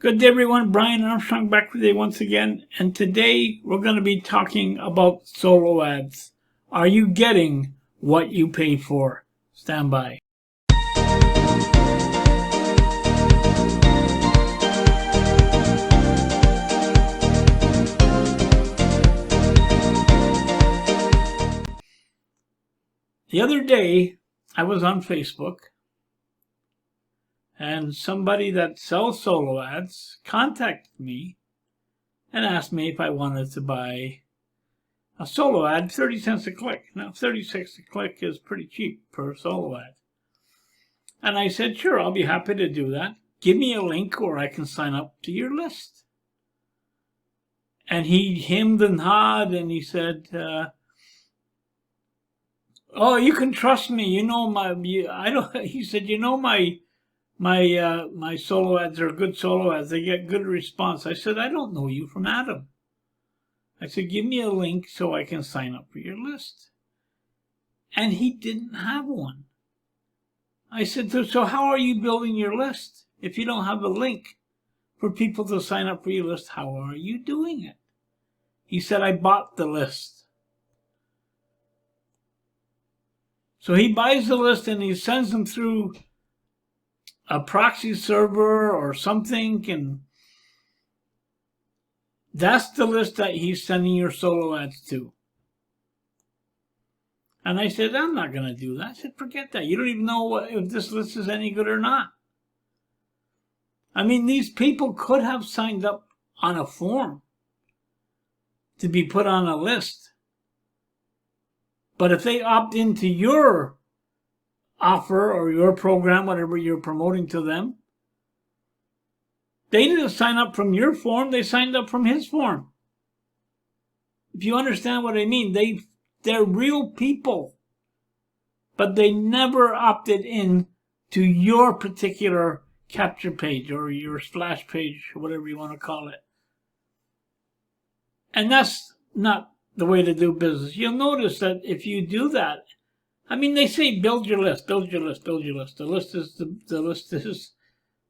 Good day, everyone. Brian Armstrong back with you once again. And today we're going to be talking about solo ads. Are you getting what you pay for? Stand by. The other day, I was on Facebook, and somebody that sells solo ads contacted me and asked me if I wanted to buy a solo ad, 30 cents a click. Now, 30 cents a click is pretty cheap per solo ad. And I said, sure, I'll be happy to do that. Give me a link where I can sign up to your list. And he hemmed and hawed, and he said, oh, you can trust me. You know he said, you know, my solo ads are good solo ads. They get good response. I said, I don't know you from Adam. I said, give me a link so I can sign up for your list. And he didn't have one. I said, so how are you building your list? If you don't have a link for people to sign up for your list, how are you doing it? He said, I bought the list. So he buys the list and he sends them through a proxy server or something, and that's the list that he's sending your solo ads to. And I said, I'm not going to do that. I said, forget that. You don't even know if this list is any good or not. I mean, these people could have signed up on a form to be put on a list. But if they opt into your offer or your program, whatever you're promoting to them, they didn't sign up from your form, they signed up from his form. If you understand what I mean, they're real people, but they never opted in to your particular capture page or your splash page, whatever you want to call it. And that's not the way to do business. You'll notice that if you do that, I mean, they say build your list, build your list, build your list. The list is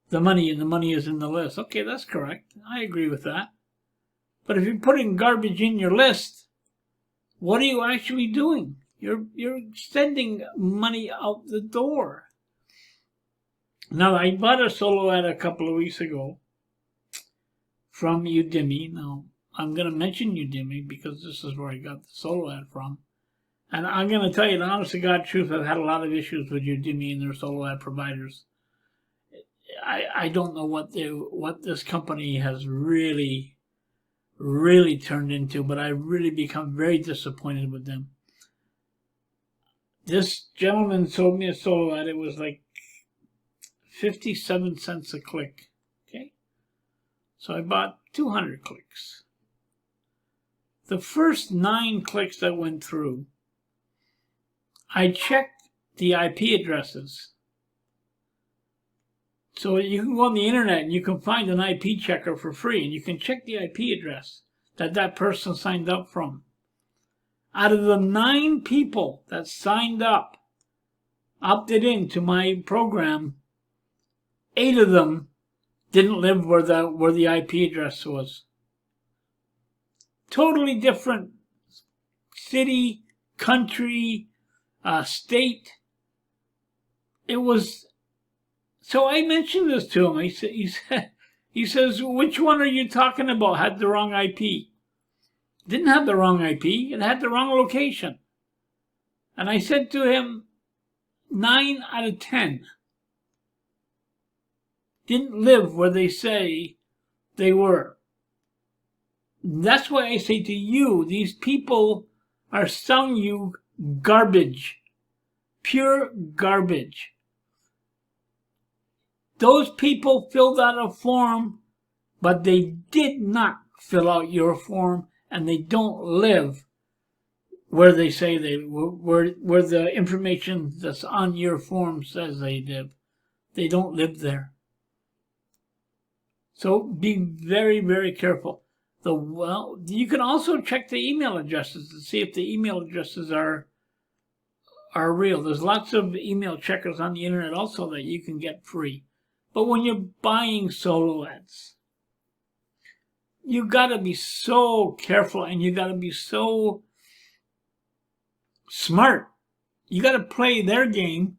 the money, and the money is in the list. Okay, that's correct. I agree with that. But if you're putting garbage in your list, what are you actually doing? You're sending money out the door. Now, I bought a solo ad a couple of weeks ago from Udemy. Now, I'm going to mention Udemy because this is where I got the solo ad from. And I'm going to tell you the honest to God truth, I've had a lot of issues with Udemy and their solo ad providers. I don't know what this company has really turned into, but I've really become very disappointed with them. This gentleman sold me a solo ad. It was like 57 cents a click. Okay? So I bought 200 clicks. The first 9 clicks that went through, I checked the IP addresses. So you can go on the internet and you can find an IP checker for free, and you can check the IP address that person signed up from. Out of the 9 people that signed up, opted into my program, 8 of them didn't live where the IP address was. Totally different city, country, state. It was. So I mentioned this to him. He says, which one are you talking about? Had the wrong IP. Didn't have the wrong IP. It had the wrong location. And I said to him, 9 out of 10 didn't live where they say they were. That's why I say to you, these people are selling you garbage. Pure garbage. Those people filled out a form, but they did not fill out your form, and they don't live where they say they where the information that's on your form says they live. They don't live there. So be very, very careful. You can also check the email addresses to see if the email addresses are real. There's lots of email checkers on the internet also that you can get free. But when you're buying solo ads, you got to be so careful, and you got to be so smart. You got to play their game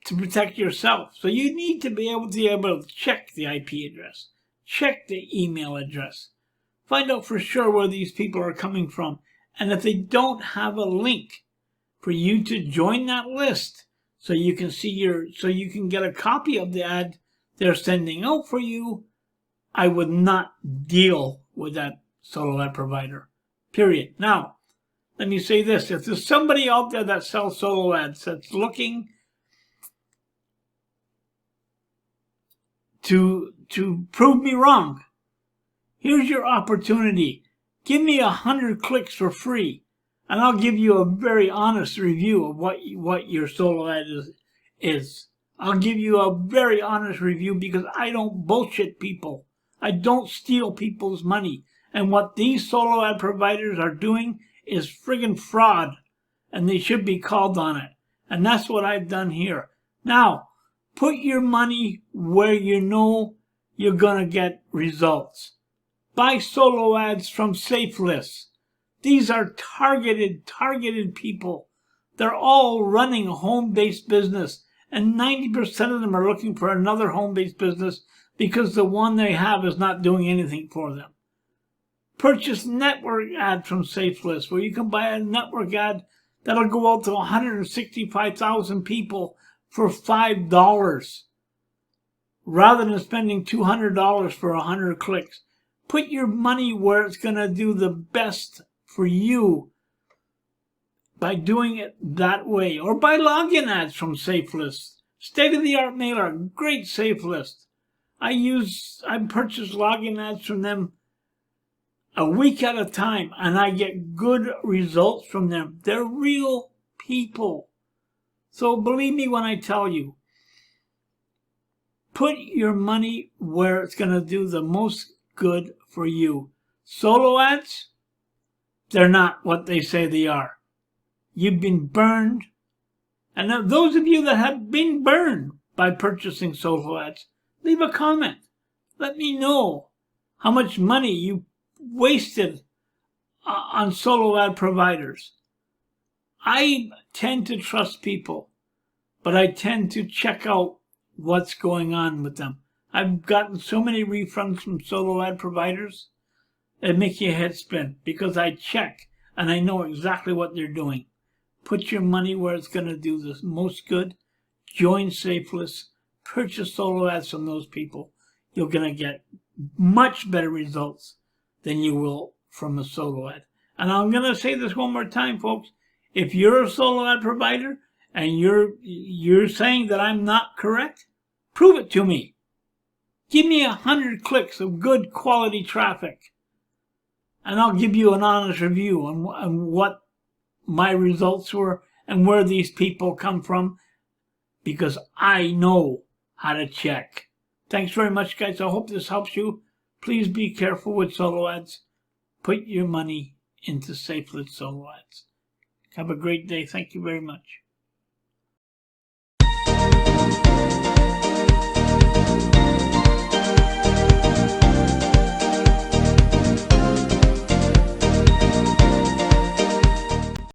to protect yourself. So you need to be able to check the IP address, check the email address, find out for sure where these people are coming from. And if they don't have a link for you to join that list, so you can so you can get a copy of the ad they're sending out for you, I would not deal with that solo ad provider. Period. Now, let me say this. If there's somebody out there that sells solo ads that's looking to prove me wrong, here's your opportunity. Give me 100 clicks for free, and I'll give you a very honest review of what your solo ad is. I'll give you a very honest review because I don't bullshit people. I don't steal people's money. And what these solo ad providers are doing is friggin' fraud, and they should be called on it. And that's what I've done here. Now, put your money where you know you're gonna get results. Buy solo ads from SafeList. These are targeted people. They're all running a home-based business, and 90% of them are looking for another home-based business because the one they have is not doing anything for them. Purchase network ad from SafeList, where you can buy a network ad that'll go out to 165,000 people for $5, rather than spending $200 for 100 clicks. Put your money where it's going to do the best for you by doing it that way. Or buy login ads from SafeList. State-of-the-art mailer, great SafeList. I purchase login ads from them a week at a time, and I get good results from them. They're real people. So believe me when I tell you, put your money where it's going to do the most good for you. Solo ads, they're not what they say they are. You've been burned. And those of you that have been burned by purchasing solo ads, leave a comment. Let me know how much money you wasted on solo ad providers. I tend to trust people, but I tend to check out what's going on with them. I've gotten so many refunds from solo ad providers, it makes your head spin because I check and I know exactly what they're doing. Put your money where it's going to do the most good. Join SafeList. Purchase solo ads from those people. You're going to get much better results than you will from a solo ad. And I'm going to say this one more time, folks. If you're a solo ad provider and you're saying that I'm not correct, prove it to me. Give me 100 clicks of good quality traffic, and I'll give you an honest review on what my results were and where these people come from, because I know how to check. Thanks very much, guys. I hope this helps you. Please be careful with solo ads. Put your money into SafeList solo ads. Have a great day. Thank you very much.